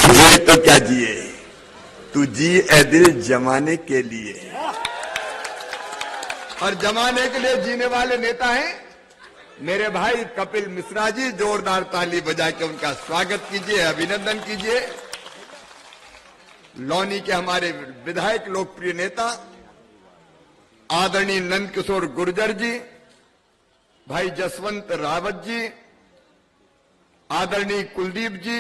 जिए तो क्या जिए, तू जी ए दिल जमाने के लिए। और जमाने के लिए जीने वाले नेता हैं मेरे भाई कपिल मिश्रा जी। जोरदार ताली बजा के उनका स्वागत कीजिए, अभिनंदन कीजिए। लौनी के हमारे विधायक लोकप्रिय नेता आदरणीय नंद किशोर गुर्जर जी, भाई जसवंत रावत जी, आदरणीय कुलदीप जी,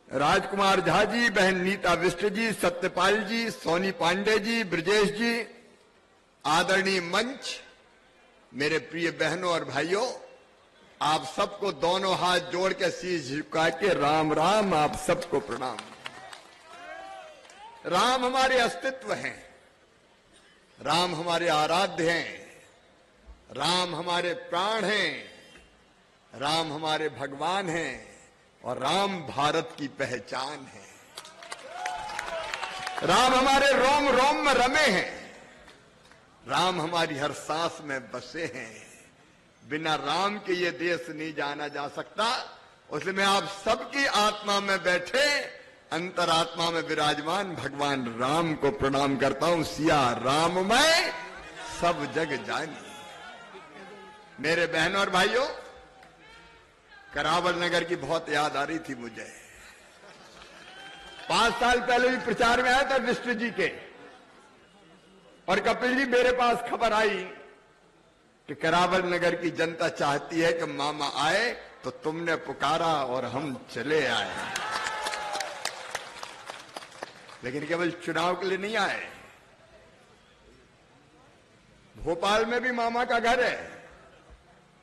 राजकुमार झा जी, बहन नीता विष्ट जी, सत्यपाल जी, सोनी पांडे जी, ब्रजेश जी, आदरणीय मंच, मेरे प्रिय बहनों और भाइयों, आप सबको दोनों हाथ जोड़ के शीश झुका के राम राम, आप सबको प्रणाम। राम हमारे अस्तित्व हैं, राम हमारे आराध्य हैं, राम हमारे प्राण हैं, राम हमारे भगवान हैं और राम भारत की पहचान है। राम हमारे रोम रोम में रमे हैं, राम हमारी हर सांस में बसे हैं। बिना राम के ये देश नहीं जाना जा सकता। उसलिए मैं आप सबकी आत्मा में बैठे, अंतरात्मा में विराजमान भगवान राम को प्रणाम करता हूं। सिया राम मैं सब जग जानी। मेरे बहनों और भाइयों, करावल नगर की बहुत याद आ रही थी मुझे। 5 साल पहले भी प्रचार में आया था विष्ट जी के, और कपिल जी मेरे पास खबर आई कि करावल नगर की जनता चाहती है कि मामा आए, तो तुमने पुकारा और हम चले आए। लेकिन केवल चुनाव के लिए नहीं आए। भोपाल में भी मामा का घर है,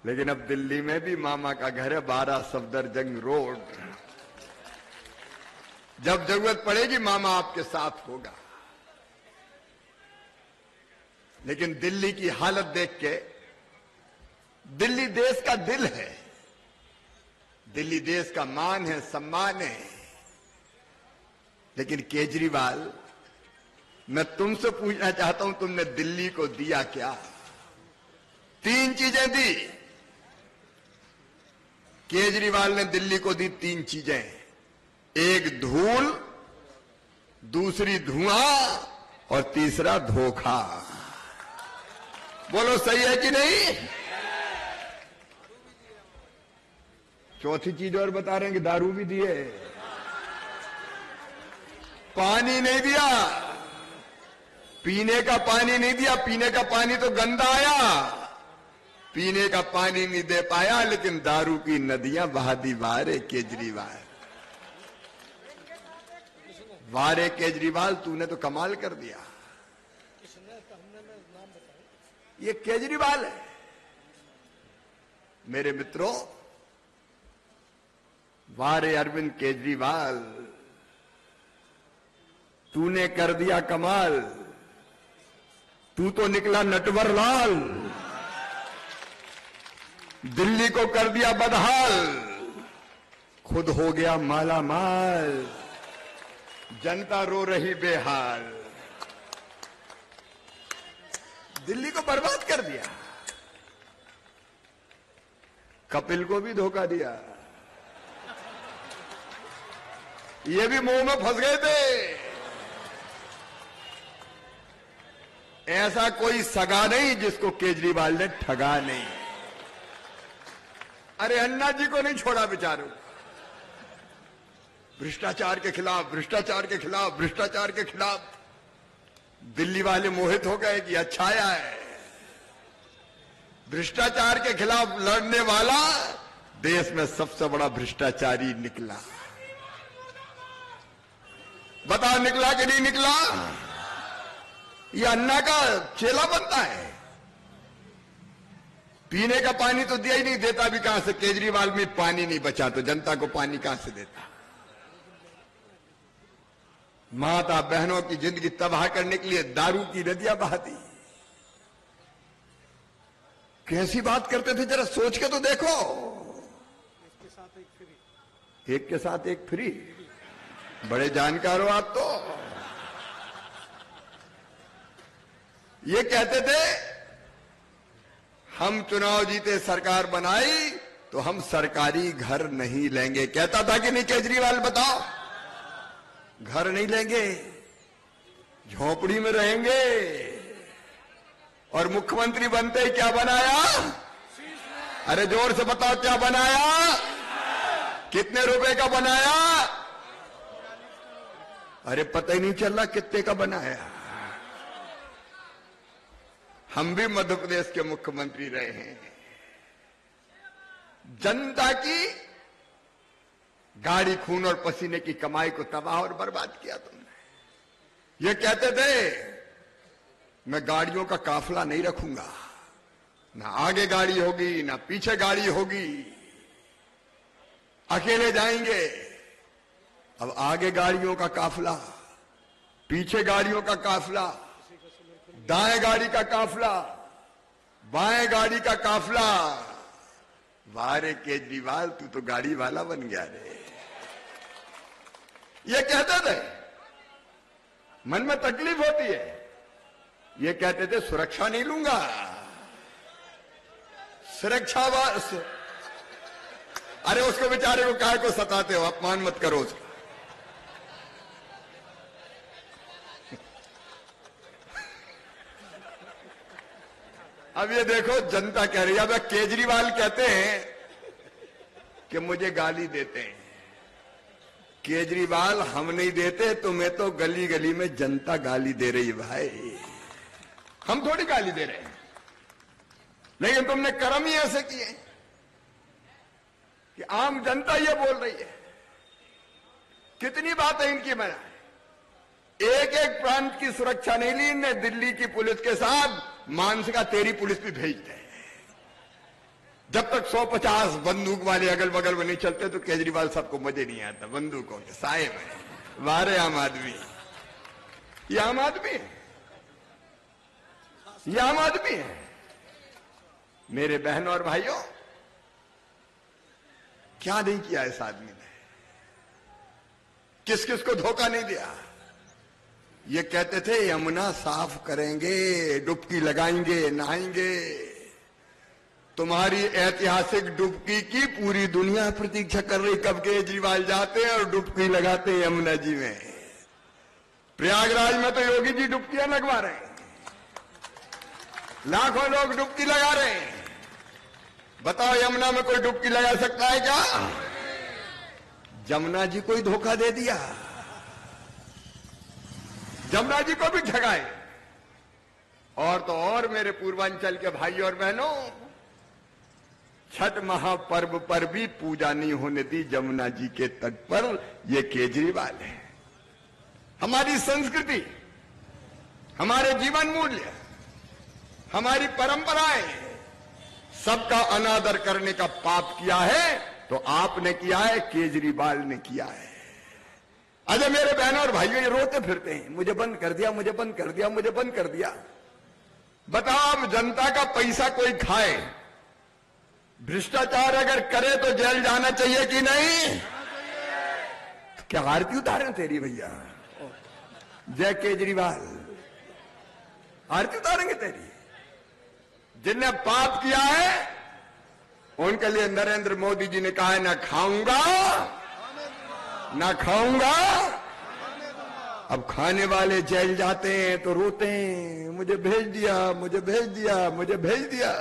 लेकिन अब दिल्ली में भी मामा का घर है, 12 सफदरजंग रोड। जब जरूरत पड़ेगी मामा आपके साथ होगा। लेकिन दिल्ली की हालत देख के, दिल्ली देश का दिल है, दिल्ली देश का मान है, सम्मान है। लेकिन केजरीवाल, मैं तुमसे पूछना चाहता हूं, तुमने दिल्ली को दिया क्या? 3 चीजें दी। केजरीवाल ने दिल्ली को दी 3 चीजें। एक धूल, दूसरी धुआं और तीसरा धोखा। बोलो सही है कि नहीं? चौथी चीज और बता रहे हैं कि दारू भी दिए, पानी नहीं दिया, पीने का पानी नहीं दिया। पीने का पानी तो गंदा आया, पीने का पानी नहीं दे पाया, लेकिन दारू की नदियां बहा दी। वारे केजरीवाल, वारे केजरीवाल, तूने तो कमाल कर दिया। ये केजरीवाल है। मेरे मित्रों, वारे अरविंद केजरीवाल, तूने कर दिया कमाल। तू तो निकला नटवर लाल, दिल्ली को कर दिया बदहाल, खुद हो गया माला माल, जनता रो रही बेहाल। दिल्ली को बर्बाद कर दिया। कपिल को भी धोखा दिया। ये भी मुंह में फंस गए थे। ऐसा कोई सगा नहीं जिसको केजरीवाल ने ठगा नहीं। अरे अन्ना जी को नहीं छोड़ा बेचारों। भ्रष्टाचार के खिलाफ, भ्रष्टाचार के खिलाफ, भ्रष्टाचार के खिलाफ। दिल्ली वाले मोहित हो गए कि अच्छा आया है। भ्रष्टाचार के खिलाफ लड़ने वाला देश में सबसे बड़ा भ्रष्टाचारी निकला। बता निकला कि नहीं निकला? ये अन्ना का चेला बनता है। पीने का पानी तो दिया ही नहीं, देता भी कहां से? केजरीवाल में पानी नहीं बचा तो जनता को पानी कहां से देता? माता बहनों की जिंदगी तबाह करने के लिए दारू की नदियां बहा दी। कैसी बात करते थे, जरा सोच के तो देखो। एक के साथ एक फ्री। बड़े जानकार हो आप तो। ये कहते थे हम चुनाव जीते, सरकार बनाई तो हम सरकारी घर नहीं लेंगे। कहता था कि नहीं केजरीवाल? बताओ। घर नहीं लेंगे, झोपड़ी में रहेंगे। और मुख्यमंत्री बनते ही क्या बनाया? अरे जोर से बताओ क्या बनाया? कितने रुपए का बनाया? अरे पता ही नहीं चल रहा कितने का बनाया। हम भी मध्य प्रदेश के मुख्यमंत्री रहे हैं। जनता की गाड़ी, खून और पसीने की कमाई को तबाह और बर्बाद किया तुमने। ये कहते थे मैं गाड़ियों का काफिला नहीं रखूंगा, ना आगे गाड़ी होगी ना पीछे गाड़ी होगी, अकेले जाएंगे। अब आगे गाड़ियों का काफिला, पीछे गाड़ियों का काफिला, दाएं गाड़ी का काफिला, बाएं गाड़ी का काफिला। वारे केजरीवाल तू तो गाड़ी वाला बन गया रे। ये कहते थे, मन में तकलीफ होती है। ये कहते थे सुरक्षा नहीं लूंगा, सुरक्षा अरे उसको बेचारे को काहे को सताते हो? अपमान मत करो उसका। अब ये देखो जनता कह रही है। अब केजरीवाल कहते हैं कि मुझे गाली देते हैं। केजरीवाल हम नहीं देते, तुम्हें तो गली गली में जनता गाली दे रही है भाई, हम थोड़ी गाली दे रहे हैं। लेकिन तुमने कर्म ही ऐसे किए कि आम जनता ये बोल रही है। कितनी बातें इनकी बनाए, एक एक प्रांत की सुरक्षा नहीं ली इनने। दिल्ली की पुलिस के साथ मानसिका तेरी पुलिस भी भेजते हैं। जब तक 150 बंदूक वाले अगल बगल में नहीं चलते तो केजरीवाल सबको मजे नहीं आता। बंदूकों के साए में वारे आम आदमी, ये आम आदमी है, ये आम आदमी है। मेरे बहनों और भाइयों, क्या नहीं किया इस आदमी ने? किस किस को धोखा नहीं दिया? ये कहते थे यमुना साफ करेंगे, डुबकी लगाएंगे, नहाएंगे। तुम्हारी ऐतिहासिक डुबकी की पूरी दुनिया प्रतीक्षा कर रही, कब केजरीवाल जाते हैं और डुबकी लगाते हैं यमुना जी में। प्रयागराज में तो योगी जी डुबकियां लगवा रहे हैं, लाखों लोग डुबकी लगा रहे हैं। बताओ यमुना में कोई डुबकी लगा सकता है क्या? जमुना जी को ही धोखा दे दिया, जमुना जी को भी ठगाए। और तो और मेरे पूर्वांचल के भाई और बहनों, छठ महापर्व पर भी पूजा नहीं होने दी जमुना जी के तट पर। ये केजरीवाल है। हमारी संस्कृति, हमारे जीवन मूल्य, हमारी परंपराएं, सबका अनादर करने का पाप किया है तो आपने किया है, केजरीवाल ने किया है। अजय मेरे बहनों और भाइयों ये रोते फिरते हैं, मुझे बंद कर दिया, मुझे बंद कर दिया, मुझे बंद कर दिया। बताओ, अब जनता का पैसा कोई खाए, भ्रष्टाचार अगर करे तो जेल जाना चाहिए कि नहीं? क्या आरती उतारे तेरी भैया? जय केजरीवाल, आरती उतारेंगे तेरी। जिनने पाप किया है उनके लिए नरेंद्र मोदी जी ने कहा है, ना खाऊंगा ना खाऊंगा। अब खाने वाले जेल जाते हैं तो रोते हैं, मुझे भेज दिया, मुझे भेज दिया, मुझे भेज दिया।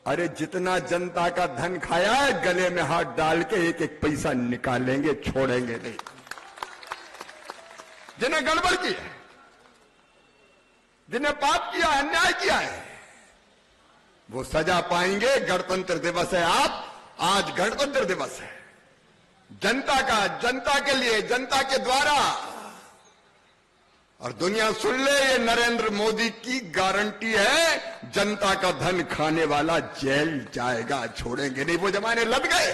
अरे जितना जनता का धन खाया है, गले में हाथ डाल के एक एक पैसा निकालेंगे, छोड़ेंगे नहीं। जिन्हें गड़बड़ की है, जिन्हें पाप किया, अन्याय किया है, वो सजा पाएंगे। गणतंत्र दिवस है, आज गणतंत्र दिवस है, जनता का, जनता के लिए, जनता के द्वारा। और दुनिया सुन ले, ये नरेंद्र मोदी की गारंटी है, जनता का धन खाने वाला जेल जाएगा, छोड़ेंगे नहीं। वो जमाने लग गए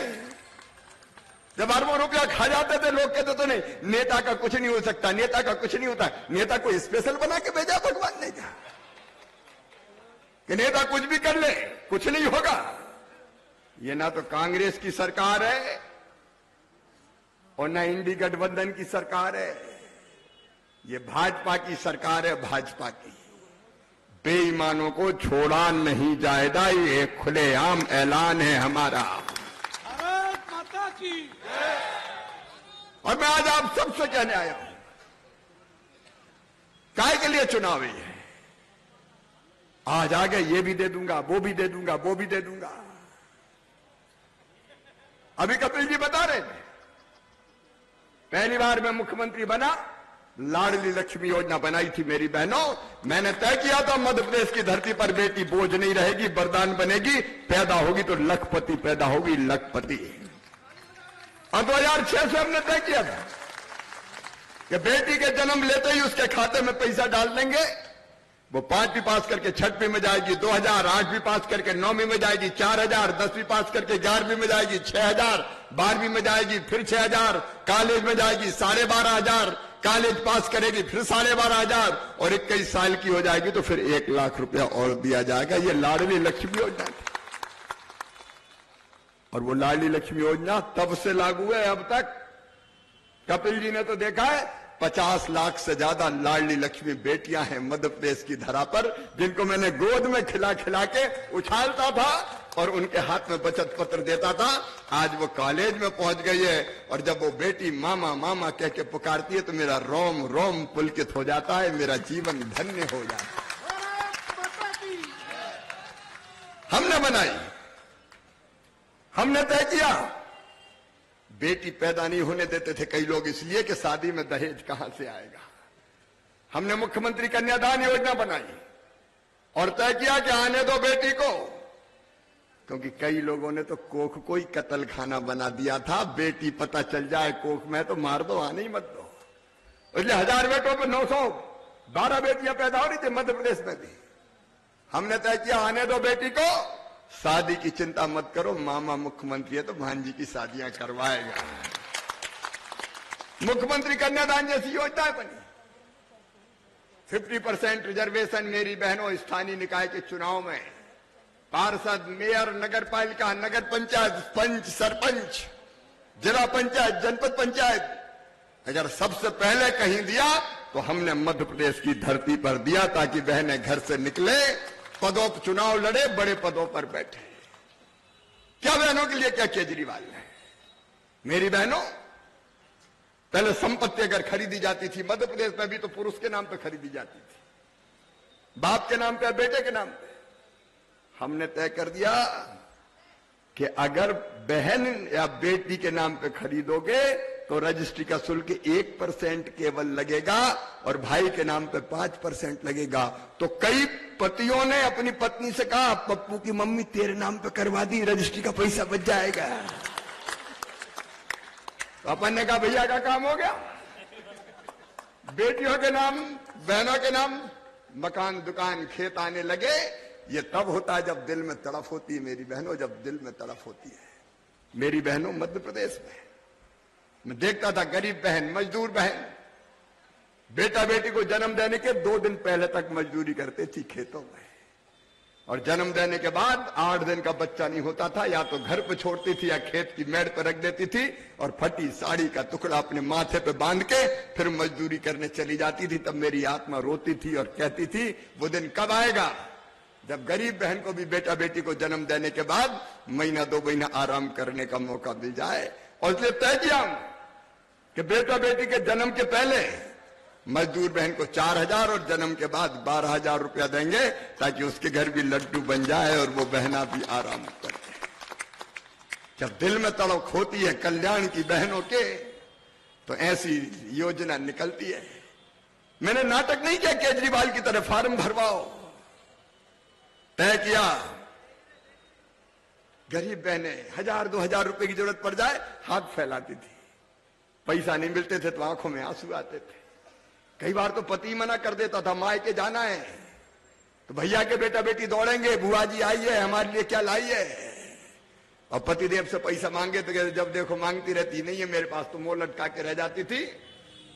जब अरबों रुपया खा जाते थे, लोग कहते तो नहीं, नेता का कुछ नहीं हो सकता, नेता का कुछ नहीं होता। नेता को स्पेशल बना के भेजा भगवान ने क्या कि नेता कुछ भी कर ले, कुछ नहीं होगा? ये ना तो कांग्रेस की सरकार है और ना इंडी गठबंधन की सरकार है, ये भाजपा की सरकार है, भाजपा की। बेईमानों को छोड़ा नहीं जाएगा, ये खुलेआम ऐलान है हमारा। भारत माता की। और मैं आज आप सबसे कहने आया हूं, काय के लिए चुनाव है? आज आगे ये भी दे दूंगा, वो भी दे दूंगा, वो भी दे दूंगा। अभी कपिल जी बता रहे थे, पहली बार मैं मुख्यमंत्री बना, लाडली लक्ष्मी योजना बनाई थी मेरी बहनों। मैंने तय किया था मध्य प्रदेश की धरती पर बेटी बोझ नहीं रहेगी, वरदान बनेगी, पैदा होगी तो लखपति पैदा होगी, लखपति। और 2006 से हमने तय किया था कि बेटी के जन्म लेते ही उसके खाते में पैसा डाल देंगे। वो 5वीं पास करके 6वीं में जाएगी, 2000, 8वीं पास करके 9वीं में जाएगी, 4000, 10वीं पास करके 11वीं में जाएगी, 6000, 12वीं में जाएगी, फिर 6000, कॉलेज में जाएगी 12,500, कॉलेज पास करेगी फिर 12,500 और 21 साल की हो जाएगी तो फिर 1 लाख रुपया और दिया जाएगा। ये लाडली लक्ष्मी योजना थी। और वो लाडली लक्ष्मी योजना तब से लागू है अब तक। कपिल जी ने तो देखा है 50 लाख से ज्यादा लाडली लक्ष्मी बेटियां हैं मध्य प्रदेश की धरा पर, जिनको मैंने गोद में खिला खिला के उछालता था और उनके हाथ में बचत पत्र देता था। आज वो कॉलेज में पहुंच गई है और जब वो बेटी मामा मामा कह के पुकारती है तो मेरा रोम रोम पुलकित हो जाता है, मेरा जीवन धन्य हो जाता है। हमने बनाई, हमने तय किया। बेटी पैदा नहीं होने देते थे कई लोग इसलिए कि शादी में दहेज कहां से आएगा। हमने मुख्यमंत्री कन्यादान योजना बनाई और तय किया कि आने दो बेटी को, क्योंकि कई लोगों ने तो कोख को ही कत्ल खाना बना दिया था। बेटी पता चल जाए कोख में तो मार दो, आने ही मत दो। इसलिए 1000 बेटों पर 912 बेटियां पैदा हो रही थी मध्य प्रदेश में भी। हमने तय किया आने दो बेटी को, शादी की चिंता मत करो, मामा मुख्यमंत्री है तो भांजी की शादियां करवाएगा। मुख्यमंत्री कन्यादान जैसी योजना बनी। 50% रिजर्वेशन मेरी बहनों स्थानीय निकाय के चुनाव में पार्षद, मेयर, नगर पालिका, नगर पंचायत, पंच, सरपंच, जिला पंचायत, जनपद पंचायत, अगर सबसे पहले कहीं दिया तो हमने मध्य प्रदेश की धरती पर दिया, ताकि बहनें घर से निकले, पदों पर चुनाव लड़े, बड़े पदों पर बैठे। क्या बहनों के लिए क्या केजरीवाल है? मेरी बहनों, पहले संपत्ति अगर खरीदी जाती थी मध्य प्रदेश में भी तो पुरुष के नाम पे खरीदी जाती थी, बाप के नाम पे, बेटे के नाम पे। हमने तय कर दिया कि अगर बहन या बेटी के नाम पे खरीदोगे तो रजिस्ट्री का शुल्क 1% केवल लगेगा और भाई के नाम पे 5% लगेगा। तो कई पतियों ने अपनी पत्नी से कहा, पप्पू की मम्मी तेरे नाम पे करवा दी, रजिस्ट्री का पैसा बच जाएगा। तो अपन ने कहा भैया का काम हो गया। बेटियों के नाम, बहनों के नाम मकान, दुकान, खेत आने लगे। ये तब होता है जब दिल में तड़प होती है मेरी बहनों, जब दिल में तड़प होती है। मेरी बहनों, मध्य प्रदेश में मैं देखता था गरीब बहन, मजदूर बहन, बेटा बेटी को जन्म देने के 2 दिन पहले तक मजदूरी करते थी खेतों में, और जन्म देने के बाद 8 दिन का बच्चा नहीं होता था, या तो घर पे छोड़ती थी या खेत की मेड़ पर रख देती थी और फटी साड़ी का टुकड़ा अपने माथे पे बांध के फिर मजदूरी करने चली जाती थी। तब मेरी आत्मा रोती थी और कहती थी वो दिन कब आएगा जब गरीब बहन को भी बेटा बेटी को जन्म देने के बाद महीना 2 महीना आराम करने का मौका मिल जाए। और इसलिए तय किया कि बेटा बेटी के जन्म के पहले मजदूर बहन को 4000 और जन्म के बाद 12000 रुपया देंगे, ताकि उसके घर भी लड्डू बन जाए और वो बहना भी आराम करे। जब दिल में तड़प होती है कल्याण की बहनों के, तो ऐसी योजना निकलती है। मैंने नाटक नहीं किया केजरीवाल की तरह फॉर्म भरवाओ। तय किया गरीब बहनें 1000-2000 रुपए की जरूरत पड़ जाए हाथ फैलाती थी, पैसा नहीं मिलते थे तो आंखों में आंसू आते थे। कई बार तो पति मना कर देता था, मायके जाना है, तो भैया के बेटा बेटी दौड़ेंगे, बुआ जी आई है हमारे लिए क्या लाई है। और पतिदेव से पैसा मांगे तो जब देखो मांगती रहती, नहीं है मेरे पास, तो मुंह लटका के रह जाती थी।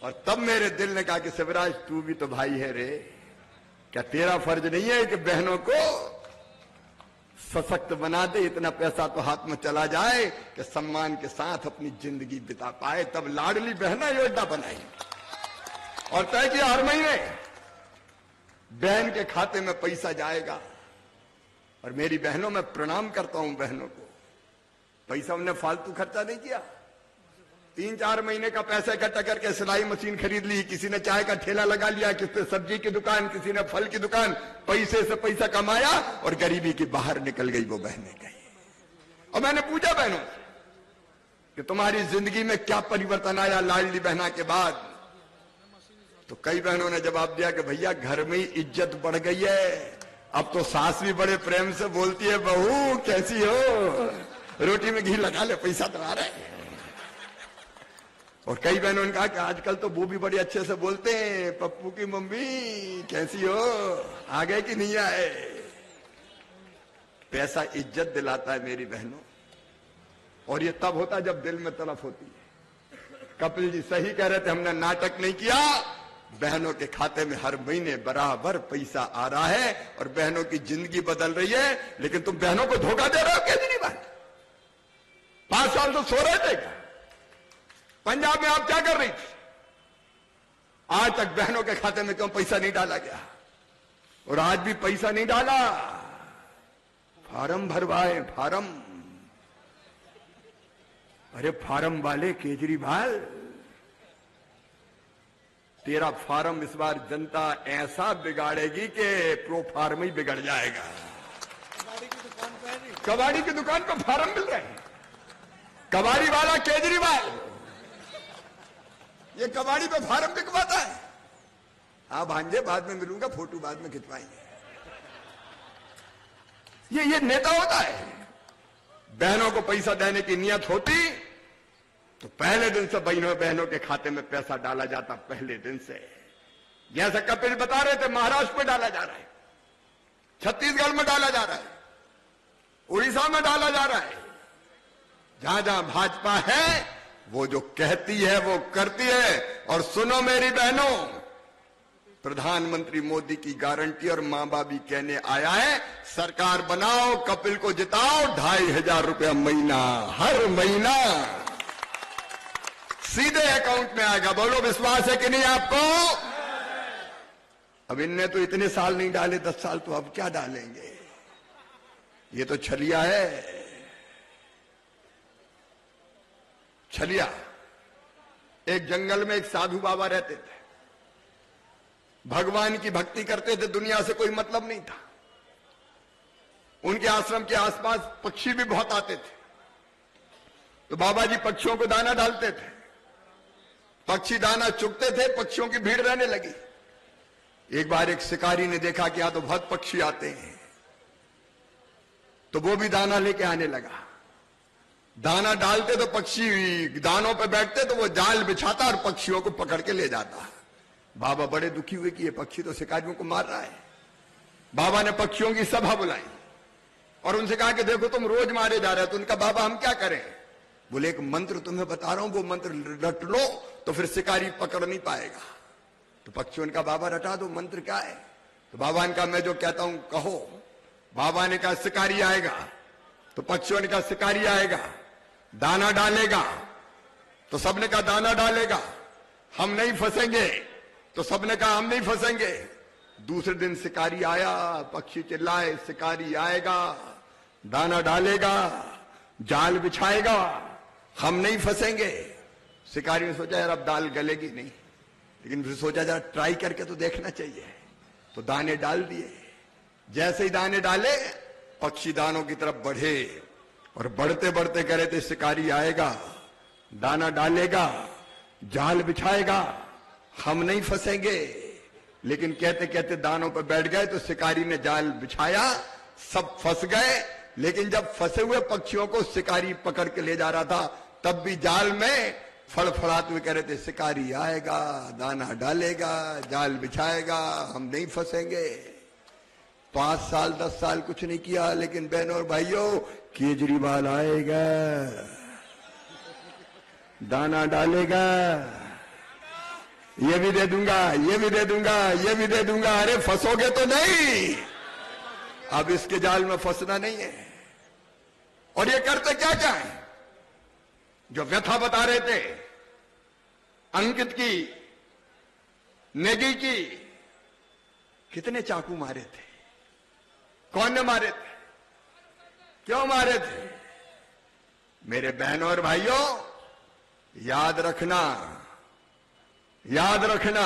और तब मेरे दिल ने कहा कि शिवराज तू भी तो भाई है रे, क्या तेरा फर्ज नहीं है कि बहनों को सशक्त बना दे, इतना पैसा तो हाथ में चला जाए कि सम्मान के साथ अपनी जिंदगी बिता पाए। तब लाडली बहना योजना बनाई और तय किया हर महीने बहन के खाते में पैसा जाएगा। और मेरी बहनों, मैं प्रणाम करता हूं बहनों को, पैसा उन्हें फालतू खर्चा नहीं किया। 3-4 महीने का पैसा इकट्ठा करके सिलाई मशीन खरीद ली, किसी ने चाय का ठेला लगा लिया, किसी ने सब्जी की दुकान, किसी ने फल की दुकान, पैसे से पैसा कमाया और गरीबी की बाहर निकल गई वो बहनें गई। और मैंने पूछा बहनों से कि तुम्हारी जिंदगी में क्या परिवर्तन आया लाडली बहना के बाद? तो कई बहनों ने जवाब दिया कि भैया घर में ही इज्जत बढ़ गई है, अब तो सास भी बड़े प्रेम से बोलती है, बहू कैसी हो, रोटी में घी लगा ले, पैसा तो आ रहा है। और कई बहनों ने कहा कि आजकल तो वो भी बड़े अच्छे से बोलते हैं, पप्पू की मम्मी कैसी हो, आ गए कि नहीं आए। पैसा इज्जत दिलाता है मेरी बहनों, और ये तब होता है जब दिल में तड़प होती है। कपिल जी सही कह रहे थे, हमने नाटक नहीं किया, बहनों के खाते में हर महीने बराबर पैसा आ रहा है और बहनों की जिंदगी बदल रही है। लेकिन तुम बहनों को धोखा दे रहे हो केजरीवाल। 5 साल तो सो रहे थे क्या? पंजाब में आप क्या कर रही थी? आज तक बहनों के खाते में क्यों पैसा नहीं डाला गया? और आज भी पैसा नहीं डाला, फार्म भरवाए, फार्म। अरे फार्म वाले केजरीवाल, तेरा फार्म इस बार जनता ऐसा बिगाड़ेगी कि प्रो फार्म ही बिगड़ जाएगा। कबाड़ी की दुकान पर फार्म मिल रहे हैं, कबाड़ी वाला केजरीवाल ये कबाड़ी पे फार्म बिकवाता है। हाँ भांजे, बाद में मिलूंगा, फोटो बाद में खिंचवाएंगे। ये नेता होता है। बहनों को पैसा देने की नियत होती तो पहले दिन से बहनों के खाते में पैसा डाला जाता, पहले दिन से। जैसा कपिल बता रहे थे, महाराष्ट्र में डाला जा रहा है, छत्तीसगढ़ में डाला जा रहा है, उड़ीसा में डाला जा रहा है। जहां जहां भाजपा है वो जो कहती है वो करती है। और सुनो मेरी बहनों, प्रधानमंत्री मोदी की गारंटी और मां बाप भी कहने आया है, सरकार बनाओ, कपिल को जिताओ, 2500 रुपया महीना, हर महीना सीधे अकाउंट में आएगा। बोलो विश्वास है कि नहीं आपको? अब इनने तो इतने साल नहीं डाले, 10 साल, तो अब क्या डालेंगे? ये तो छलिया है, छलिया। एक जंगल में एक साधु बाबा रहते थे, भगवान की भक्ति करते थे, दुनिया से कोई मतलब नहीं था। उनके आश्रम के आसपास पक्षी भी बहुत आते थे, तो बाबा जी पक्षियों को दाना डालते थे। पक्षी दाना चुगते थे, पक्षियों की भीड़ रहने लगी। एक बार एक शिकारी ने देखा कि यहां तो बहुत पक्षी आते हैं, तो वो भी दाना लेके आने लगा। दाना डालते तो पक्षी दानों पे बैठते, तो वो जाल बिछाता और पक्षियों को पकड़ के ले जाता। बाबा बड़े दुखी हुए कि ये पक्षी तो शिकारियों को मार रहा है। बाबा ने पक्षियों की सभा बुलाई और उनसे कहा कि देखो तुम रोज मारे जा रहे हो। तो उनका बाबा हम क्या करें? बोले एक मंत्र तुम्हें बता रहा हूं, वो मंत्र रट लो तो फिर शिकारी पकड़ नहीं पाएगा। तो पक्षियों का बाबा रटा दो, मंत्र क्या है? तो बाबा ने कहा मैं जो कहता हूं कहो। बाबा ने कहा शिकारी आएगा, तो पक्षियों ने कहा शिकारी आएगा, दाना डालेगा, तो सबने कहा दाना डालेगा, हम नहीं फंसेंगे, तो सबने कहा हम नहीं फंसेंगे। दूसरे दिन शिकारी आया, पक्षी चिल्लाए शिकारी आएगा, दाना डालेगा, जाल बिछाएगा, हम नहीं फंसेंगे। शिकारी ने सोचा यार अब दाल गलेगी नहीं, लेकिन फिर सोचा जरा ट्राई करके तो देखना चाहिए, तो दाने डाल दिए। जैसे ही दाने डाले, पक्षी दानों की तरफ बढ़े और बढ़ते बढ़ते कह रहे थे शिकारी आएगा, दाना डालेगा, जाल बिछाएगा, हम नहीं फंसेंगे। लेकिन कहते कहते दानों पर बैठ गए, तो शिकारी ने जाल बिछाया, सब फंस गए। लेकिन जब फंसे हुए पक्षियों को शिकारी पकड़ के ले जा रहा था, तब भी जाल में फड़फड़ाते हुए कह रहे थे शिकारी आएगा, दाना डालेगा, जाल बिछाएगा, हम नहीं फंसेंगे। 5 साल 10 साल कुछ नहीं किया, लेकिन बहनों और भाइयों, केजरीवाल आएगा, दाना डालेगा, ये भी दे दूंगा, ये भी दे दूंगा, ये भी दे दूंगा। अरे फंसोगे तो नहीं, अब इसके जाल में फंसना नहीं है। और ये करते क्या क्या है? जो व्यथा बता रहे थे अंकित की, नेगी की, कितने चाकू मारे थे, कौन ने मारे थे, क्यों मारे थे? मेरे बहनों और भाइयों, याद रखना, याद रखना,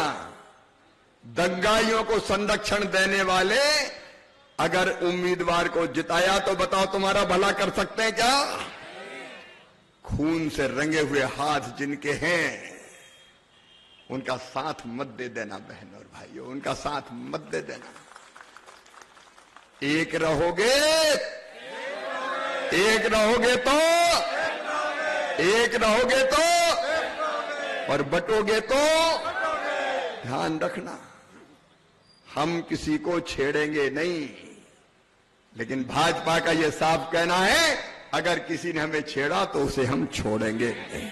दंगाइयों को संरक्षण देने वाले अगर उम्मीदवार को जिताया तो बताओ तुम्हारा भला कर सकते हैं क्या? खून से रंगे हुए हाथ जिनके हैं उनका साथ मत दे देना बहन और भाइयों, उनका साथ मत दे देना। एक रहोगे, एक रहोगे तो, एक रहोगे तो, और बटोगे तो ध्यान रखना, हम किसी को छेड़ेंगे नहीं, लेकिन भाजपा का यह साफ कहना है अगर किसी ने हमें छेड़ा तो उसे हम छोड़ेंगे नहीं।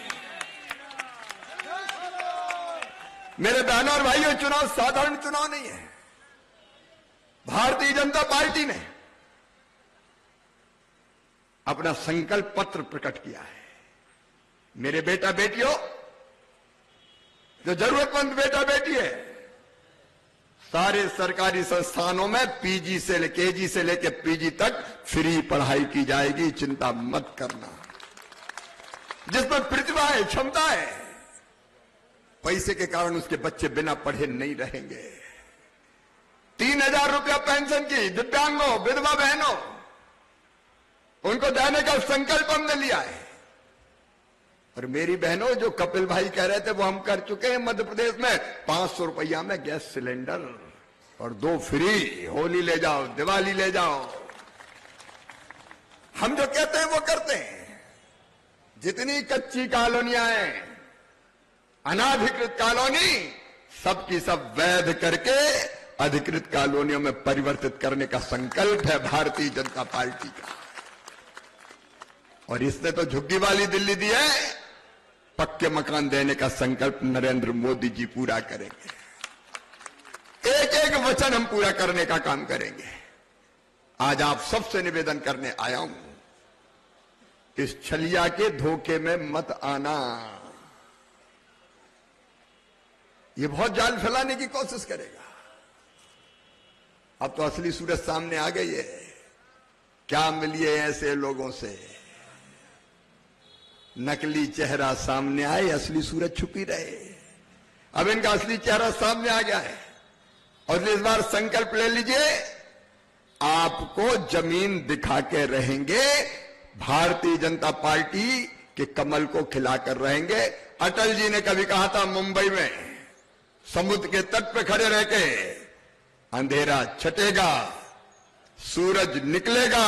मेरे बहनों और भाइयों, चुनाव साधारण चुनाव नहीं है। भारतीय जनता पार्टी ने अपना संकल्प पत्र प्रकट किया है। मेरे बेटा बेटियों, जो जरूरतमंद बेटा बेटी है, सारे सरकारी संस्थानों में पीजी से केजी से लेकर पीजी तक फ्री पढ़ाई की जाएगी, चिंता मत करना। जिसमें प्रतिभा है, क्षमता है, पैसे के कारण उसके बच्चे बिना पढ़े नहीं रहेंगे। 3,000 रुपया पेंशन की दिव्यांगों, विधवा बहनों, उनको देने का संकल्प हमने लिया है। और मेरी बहनों, जो कपिल भाई कह रहे थे वो हम कर चुके हैं। मध्य प्रदेश में 500 रुपया में गैस सिलेंडर और 2 फ्री। होली ले जाओ, दिवाली ले जाओ। हम जो कहते हैं वो करते हैं। जितनी कच्ची कॉलोनियां हैं, अनाधिकृत कॉलोनी, सबकी सब वैध करके अधिकृत कॉलोनियों में परिवर्तित करने का संकल्प है भारतीय जनता पार्टी का। और इसने तो झुग्गी वाली दिल्ली दी है, पक्के मकान देने का संकल्प नरेंद्र मोदी जी पूरा करेंगे। एक एक वचन हम पूरा करने का काम करेंगे। आज आप सबसे निवेदन करने आया हूं, इस छलिया के धोखे में मत आना। ये बहुत जाल फैलाने की कोशिश करेगा। अब तो असली सूरत सामने आ गई है। क्या मिलिए ऐसे लोगों से, नकली चेहरा सामने आए, असली सूरत छुपी रहे। अब इनका असली चेहरा सामने आ गया है। और इस बार संकल्प ले लीजिए, आपको जमीन दिखा के रहेंगे, भारतीय जनता पार्टी के कमल को खिलाकर रहेंगे। अटल जी ने कभी कहा था मुंबई में, समुद्र के तट पे खड़े रह के, अंधेरा छटेगा, सूरज निकलेगा,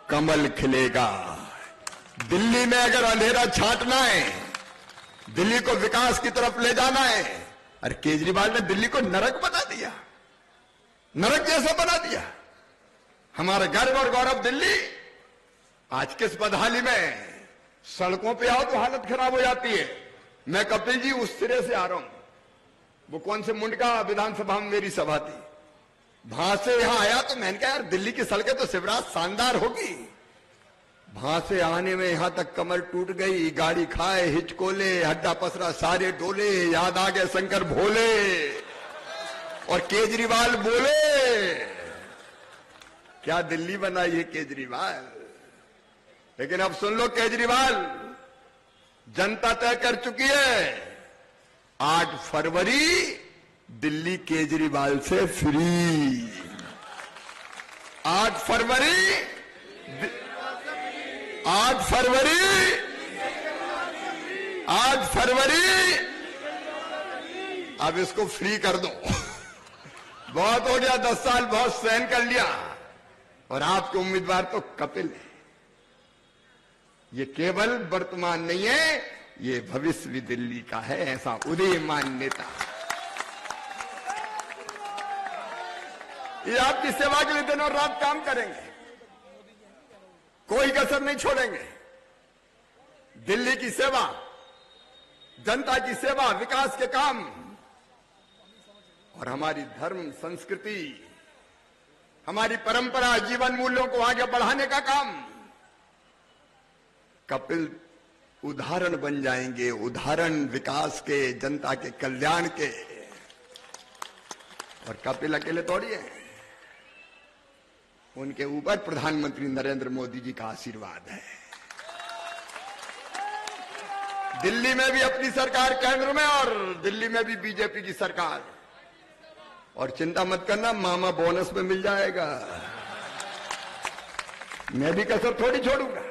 कमल खिलेगा। दिल्ली में अगर अंधेरा छांटना है, दिल्ली को विकास की तरफ ले जाना है, अरे केजरीवाल ने दिल्ली को नरक बना दिया, नरक जैसा बना दिया। हमारा गर्व और गौरव दिल्ली आज किस बदहाली में, सड़कों पे आओ तो हालत खराब हो जाती है। मैं कपिल जी उस सिरे से आ रहा हूं, वो कौन से मुंड का विधानसभा में मेरी सभा थी, वहां से यहां आया तो मैंने कहा यार दिल्ली की सड़कें तो शिवराज शानदार होगी। वहां से आने में यहां तक कमर टूट गई, गाड़ी खाए, हिचकोले, हड्डा पसरा सारे डोले, याद आ गए शंकर भोले। और केजरीवाल बोले, क्या दिल्ली बनाई है केजरीवाल। लेकिन अब सुन लो, केजरीवाल जनता तय कर चुकी है, 8 फरवरी दिल्ली केजरीवाल से फ्री। 8 फरवरी, 8 फरवरी, 8 फरवरी, अब इसको फ्री कर दो। बहुत हो गया, 10 साल बहुत सहन कर लिया। और आपके उम्मीदवार तो कपिल है। ये केवल वर्तमान नहीं है, ये भविष्य भी दिल्ली का है, ऐसा उदीयमान नेता। ये आपकी सेवा के लिए दिन और रात काम करेंगे, कोई कसर नहीं छोड़ेंगे। दिल्ली की सेवा, जनता की सेवा, विकास के काम और हमारी धर्म संस्कृति, हमारी परंपरा, जीवन मूल्यों को आगे बढ़ाने का काम। कपिल उदाहरण बन जाएंगे, उदाहरण विकास के, जनता के कल्याण के। और कपिल अकेले थोड़ी है, उनके ऊपर प्रधानमंत्री नरेंद्र मोदी जी का आशीर्वाद है। दिल्ली में भी अपनी सरकार केंद्र में और दिल्ली में भी बीजेपी की सरकार। और चिंता मत करना, मामा बोनस में मिल जाएगा। मैं भी कसर थोड़ी छोड़ूंगा।